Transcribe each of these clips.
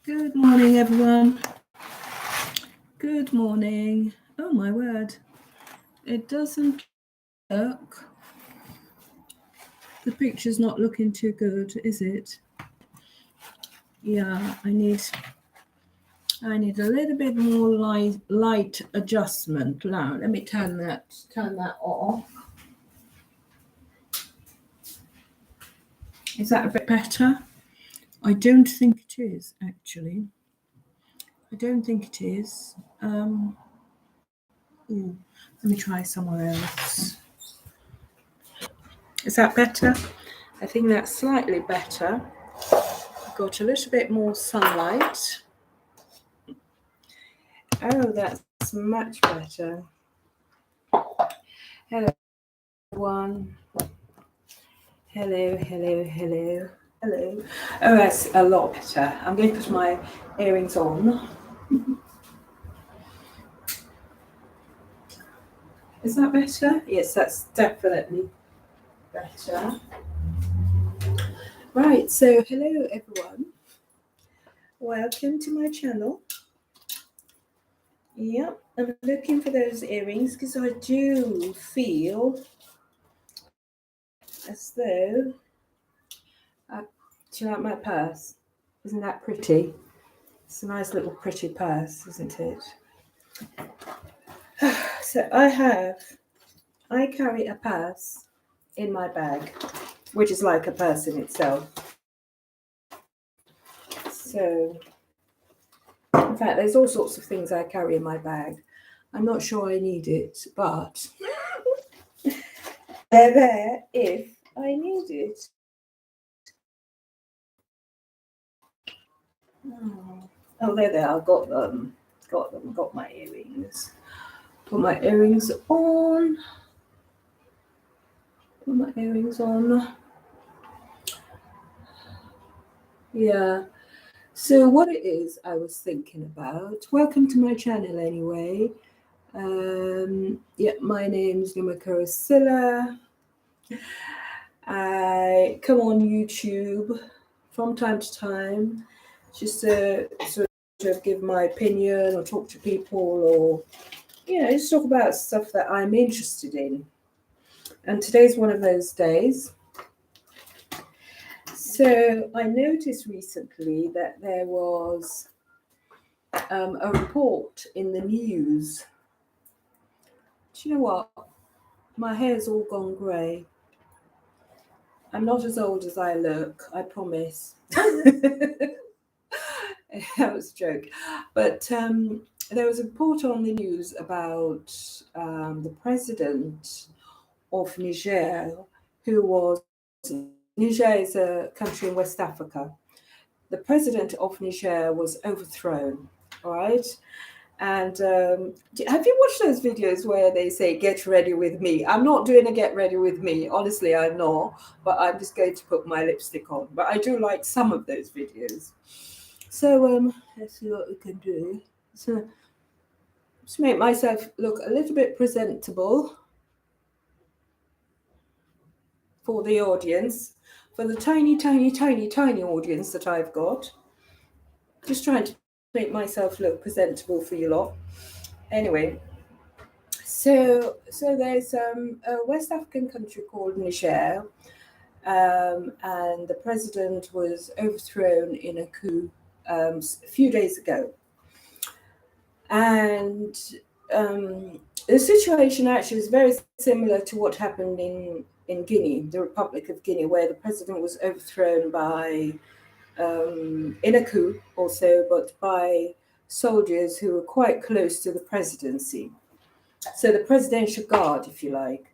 Good morning, everyone. Good morning. Oh, my word. It doesn't look. The picture's not looking too good, is it? Yeah, I need a little bit more light adjustment. Now, let me turn that off. Is that a bit better? I don't think it is, actually. I don't think it is. Let me try somewhere else. Is that better? I think that's slightly better. Got a little bit more sunlight. Oh, that's much better. Hello, everyone. Hello. Oh, that's a lot better. I'm going to put my earrings on. Is that better? Yes, that's definitely better. Right, so hello, everyone. Welcome to my channel. Yep, I'm looking for those earrings because I do feel as though... do you like my purse? Isn't that pretty? It's a nice little pretty purse, isn't it? So I carry a purse in my bag, which is like a purse in itself. So, in fact, there's all sorts of things I carry in my bag. I'm not sure I need it, but they're there if I need it. Oh, there they are. Got them. Got my earrings. Put my earrings on. Yeah. So what it is I was thinking about. Welcome to my channel anyway. Yeah, my name's Numaka Silla. I come on YouTube from time to time just to sort of give my opinion or talk to people or, just talk about stuff that I'm interested in. And today's one of those days. So I noticed recently that there was a report in the news. Do you know what? My hair's all gone grey. I'm not as old as I look, I promise. That was a joke. But there was a report on the news about the president of Niger, Niger is a country in West Africa. The president of Niger was overthrown, all right? And have you watched those videos where they say, get ready with me? I'm not doing a get ready with me. Honestly, I'm not. But I'm just going to put my lipstick on. But I do like some of those videos. So let's see what we can do. So to make myself look a little bit presentable for the audience, for the tiny audience that I've got. Just trying to make myself look presentable for you lot. Anyway, so there's a West African country called Niger, and the president was overthrown in a coup a few days ago. And the situation actually is very similar to what happened in Guinea, the Republic of Guinea, where the president was overthrown by in a coup also, but by soldiers who were quite close to the presidency. So the presidential guard, if you like.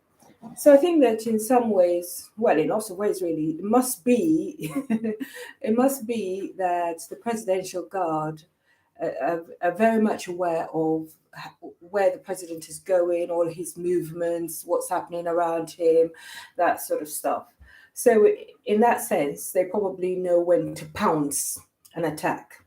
So I think that in some ways, well, in lots of ways, really, it must be, it must be that the presidential guard are very much aware of where the president is going, all his movements, what's happening around him, that sort of stuff. So in that sense, they probably know when to pounce and attack.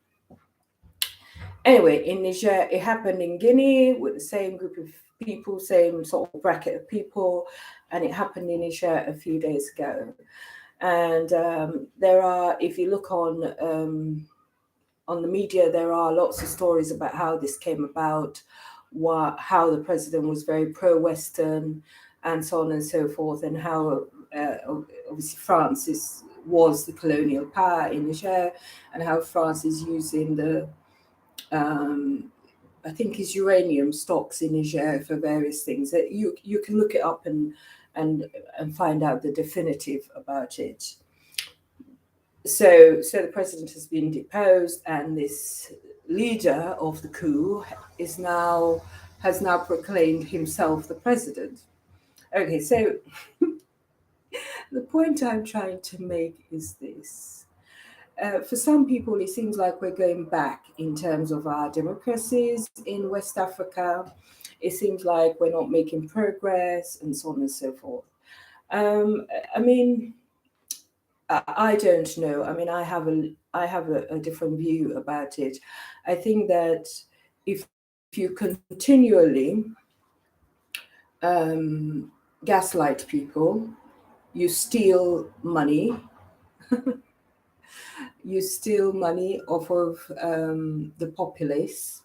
Anyway, in Niger, it happened in Guinea with the same group of people, same sort of bracket of people, and it happened in Niger a few days ago. And there are, if you look on on the media, there are lots of stories about how this came about, how the president was very pro-Western, and so on and so forth, and how obviously France was the colonial power in Niger, and how France is using the I think is uranium stocks in Niger for various things. You can look it up and find out the definitive about it. So the president has been deposed, and this leader of the coup has now proclaimed himself the president. Okay, so the point I'm trying to make is this. For some people, it seems like we're going back in terms of our democracies in West Africa. It seems like we're not making progress, and so on and so forth. I mean, I don't know. I mean, I have a different view about it. I think that if you continually gaslight people, you steal money. You steal money off of the populace.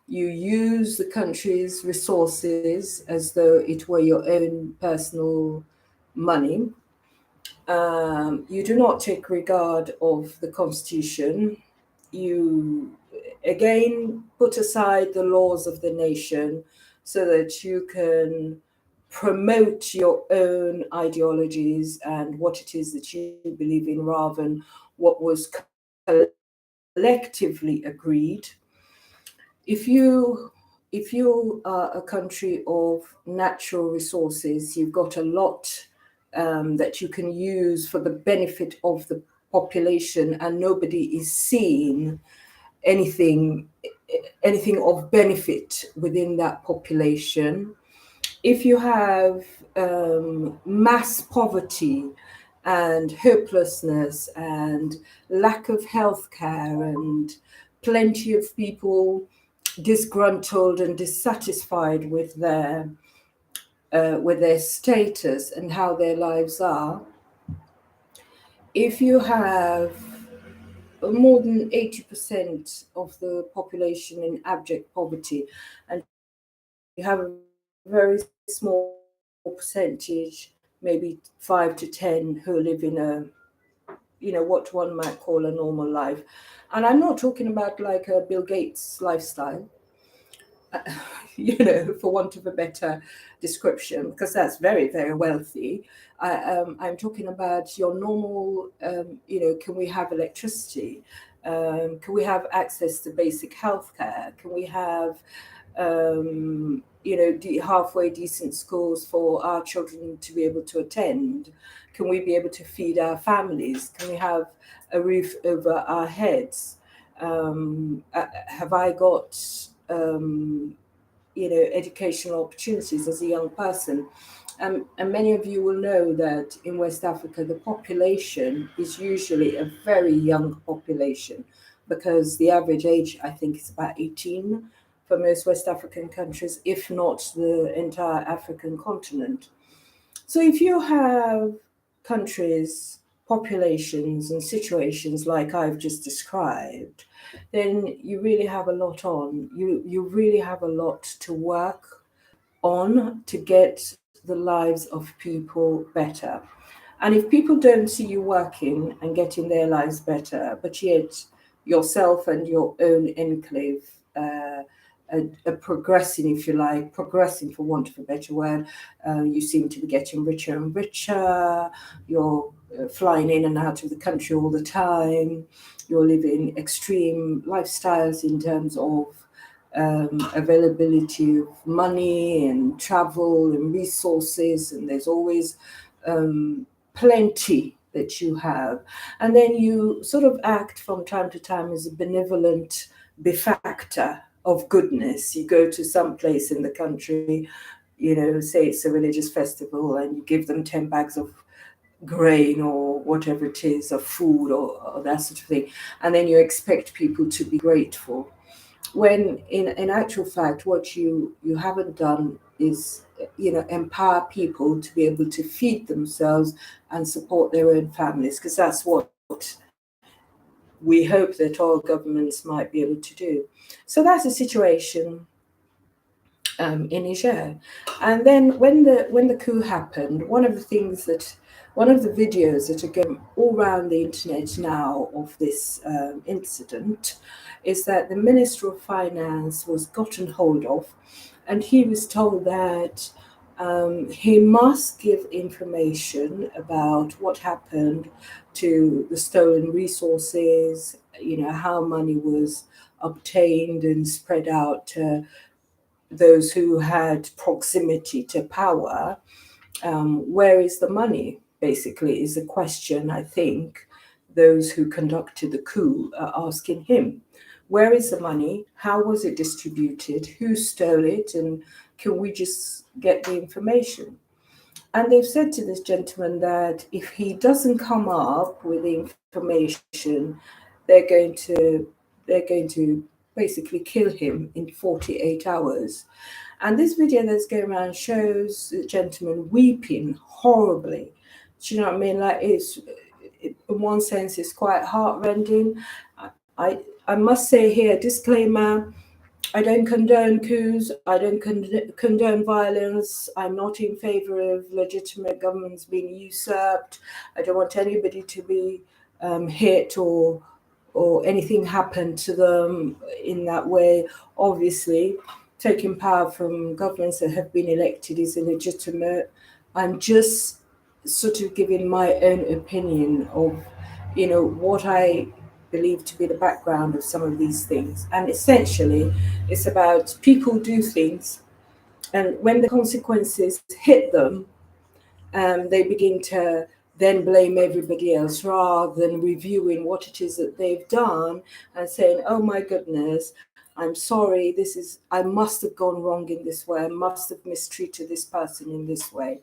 You use the country's resources as though it were your own personal money. You do not take regard of the constitution. You again put aside the laws of the nation so that you can promote your own ideologies and what it is that you believe in rather than what was collectively agreed. If you are a country of natural resources, you've got a lot that you can use for the benefit of the population, and nobody is seeing anything of benefit within that population. If you have mass poverty and hopelessness and lack of healthcare and plenty of people disgruntled and dissatisfied with their status and how their lives are, if you have more than 80% of the population in abject poverty, and you have a very small percentage, maybe 5 to 10, who live in what one might call a normal life. And I'm not talking about like a Bill Gates lifestyle, for want of a better description, because that's very, very wealthy. I'm talking about your normal, can we have electricity? Can we have access to basic healthcare? Can we have, halfway decent schools for our children to be able to attend? Can we be able to feed our families? Can we have a roof over our heads? Have I got educational opportunities as a young person? And many of you will know that in West Africa, the population is usually a very young population, because the average age, I think, is about 18 for most West African countries, if not the entire African continent. So if you have countries, populations, and situations like I've just described, then you really have a lot on. You really have a lot to work on to get the lives of people better. And if people don't see you working and getting their lives better, but yet yourself and your own enclave are progressing, if you like, progressing for want of a better word, you seem to be getting richer and richer, you're flying in and out of the country all the time, you're living extreme lifestyles in terms of availability of money and travel and resources, and there's always plenty that you have. And then you sort of act from time to time as a benevolent benefactor of goodness. You go to some place in the country, say it's a religious festival, and you give them 10 bags of grain or whatever it is, of food or that sort of thing. And then you expect people to be grateful. When in actual fact, what you haven't done is, empower people to be able to feed themselves and support their own families, because that's what we hope that all governments might be able to do. So that's the situation in Niger. And then when the coup happened, one of the videos that are going all around the internet now of this incident is that the Minister of Finance was gotten hold of, and he was told that he must give information about what happened to the stolen resources, how money was obtained and spread out to those who had proximity to power. Where is the money, basically, is a question I think those who conducted the coup are asking him. Where is the money? How was it distributed? Who stole it? And can we just get the information? And they've said to this gentleman that if he doesn't come up with the information, they're going to basically kill him in 48 hours. And this video that's going around shows the gentleman weeping horribly. Do you know what I mean? Like in one sense, it's quite heartrending. I must say here, disclaimer, I don't condone coups. I don't condone violence. I'm not in favor of legitimate governments being usurped. I don't want anybody to be hit or anything happen to them in that way. Obviously, taking power from governments that have been elected is illegitimate. I'm just sort of giving my own opinion of, what I believe to be the background of some of these things. And essentially, it's about people do things, and when the consequences hit them, they begin to then blame everybody else rather than reviewing what it is that they've done and saying, oh my goodness, I'm sorry, I must have gone wrong in this way, I must have mistreated this person in this way.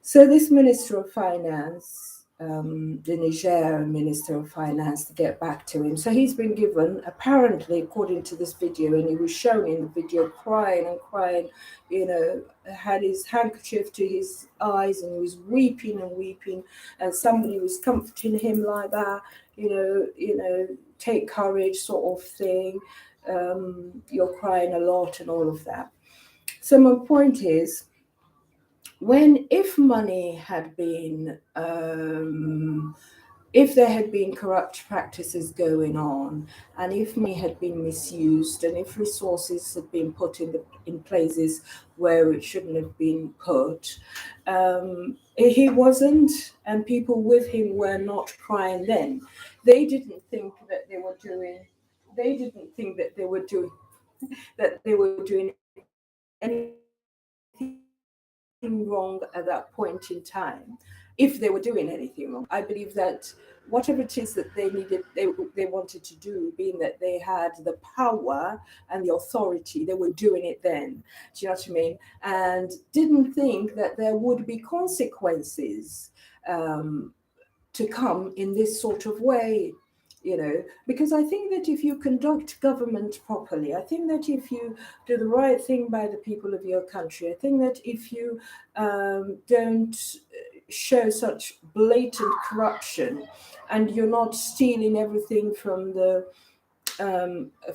So this Minister of Finance, the Niger Minister of Finance, to get back to him. So he's been given, apparently, according to this video, and he was shown in the video crying and crying, had his handkerchief to his eyes and he was weeping and weeping, and somebody was comforting him like that, take courage sort of thing. You're crying a lot and all of that. So my point is, if money had been, if there had been corrupt practices going on, and if money had been misused, and if resources had been put in places where it shouldn't have been put, he wasn't, and people with him were not crying then. They didn't think that they were doing. They didn't think that they were doing anything wrong at that point in time, if they were doing anything wrong. I believe that whatever it is that they wanted to do, being that they had the power and the authority, they were doing it then. Do you know what I mean? And didn't think that there would be consequences to come in this sort of way. Because I think that if you conduct government properly, I think that if you do the right thing by the people of your country, I think that if you don't show such blatant corruption, and you're not stealing everything from the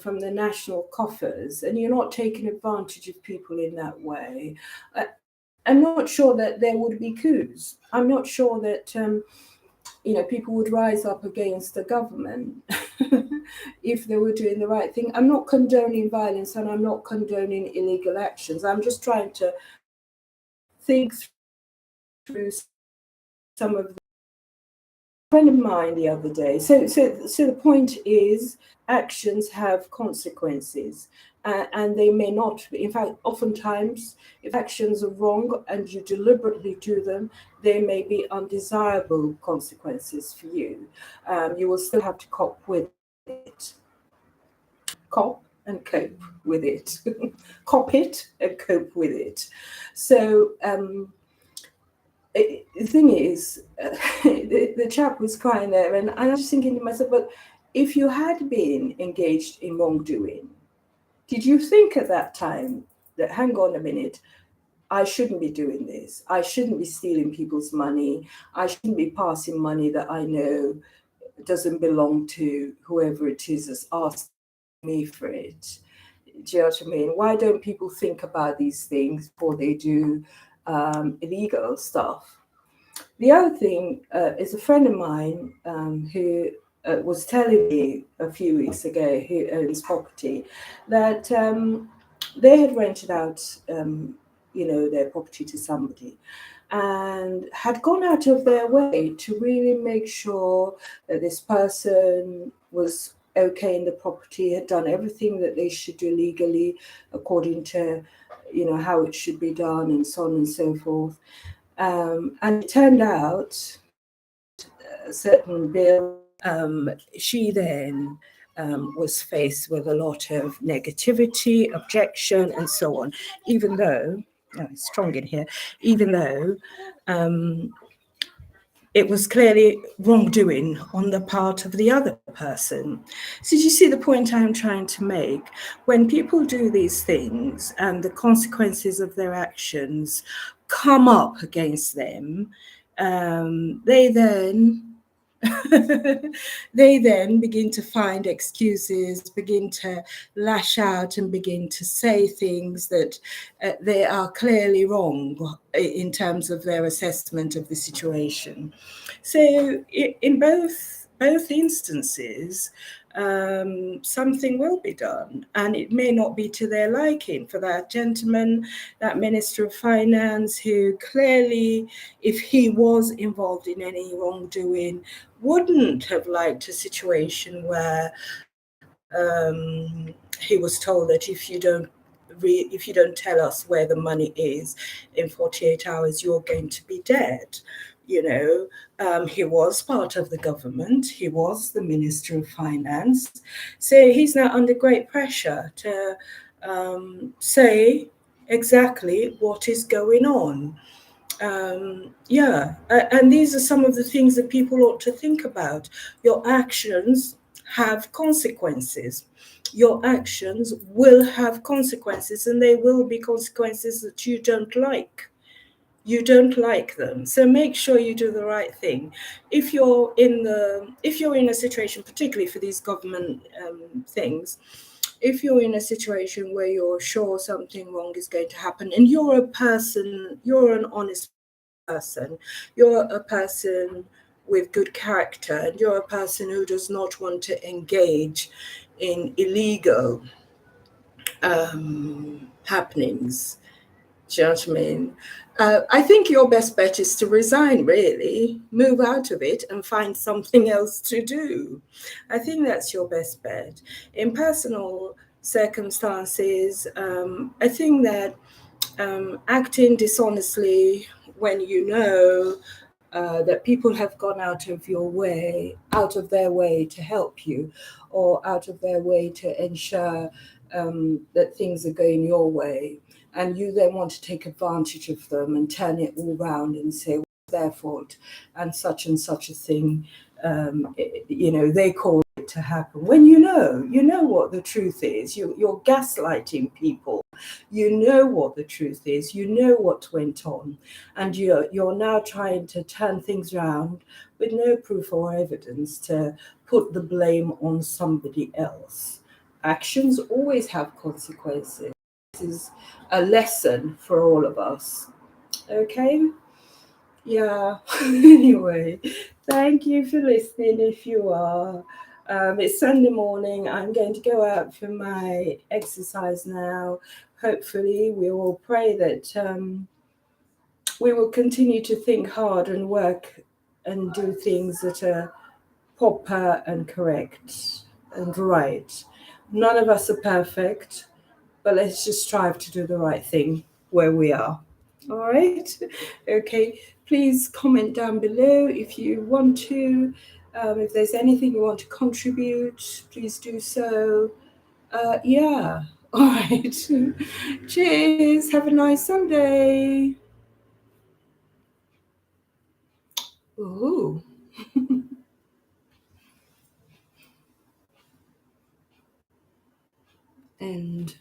national coffers, and you're not taking advantage of people in that way, I'm not sure that there would be coups. I'm not sure that people would rise up against the government if they were doing the right thing. I'm not condoning violence, and I'm not condoning illegal actions. I'm just trying to think through some of the friend of mine the other day. So the point is, actions have consequences, and they may not. In fact, oftentimes, if actions are wrong and you deliberately do them, there may be undesirable consequences for you. You will still have to cope with it. Cop and cope with it. Cop it and cope with it. So the thing is, the chap was crying there, and I was thinking to myself, but if you had been engaged in wrongdoing, did you think at that time that, hang on a minute, I shouldn't be doing this. I shouldn't be stealing people's money. I shouldn't be passing money that I know doesn't belong to whoever it is that's asked me for it. Do you know what I mean? Why don't people think about these things before they do illegal stuff? The other thing is a friend of mine who was telling me a few weeks ago, who owns property, that they had rented out, their property to somebody, and had gone out of their way to really make sure that this person was okay in the property, had done everything that they should do legally according to, how it should be done, and so on and so forth. And it turned out a certain bill, she then was faced with a lot of negativity, objection, and so on, even though, it's strong in here, even though it was clearly wrongdoing on the part of the other person. So, do you see the point I'm trying to make? When people do these things and the consequences of their actions come up against them, they then they then begin to find excuses, begin to lash out, and begin to say things that they are clearly wrong in terms of their assessment of the situation. So in both instances, something will be done, and it may not be to their liking. For that gentleman, that Minister of Finance, who clearly, if he was involved in any wrongdoing, wouldn't have liked a situation where he was told that if you don't tell us where the money is in 48 hours, you're going to be dead. He was part of the government. He was the Minister of Finance. So he's now under great pressure to say exactly what is going on. And these are some of the things that people ought to think about. Your actions have consequences. Your actions will have consequences, and they will be consequences that you don't like. You don't like them, so make sure you do the right thing. If you're in a situation, particularly for these government things, if you're in a situation where you're sure something wrong is going to happen, and you're an honest person, you're a person with good character, and you're a person who does not want to engage in illegal happenings. Do you know what I mean? I think your best bet is to resign, really, move out of it and find something else to do. I think that's your best bet. In personal circumstances, I think that acting dishonestly when you know that people have gone out of their way to help you, or out of their way to ensure that things are going your way, and you then want to take advantage of them and turn it all round and say, well, it's their fault, and such a thing, they call it to happen. When you know what the truth is, you're gaslighting people. You know what the truth is, you know what went on, and you're now trying to turn things around with no proof or evidence to put the blame on somebody else. Actions always have consequences. This is a lesson for all of us. Okay? Yeah. Anyway, thank you for listening if you are. It's Sunday morning. I'm going to go out for my exercise now. Hopefully, we will pray that we will continue to think hard and work and do things that are proper and correct and right. None of us are perfect, but let's just strive to do the right thing where we are. All right. Okay. Please comment down below if you want to. If there's anything you want to contribute, please do so. Yeah. All right. Cheers. Have a nice Sunday. Ooh. And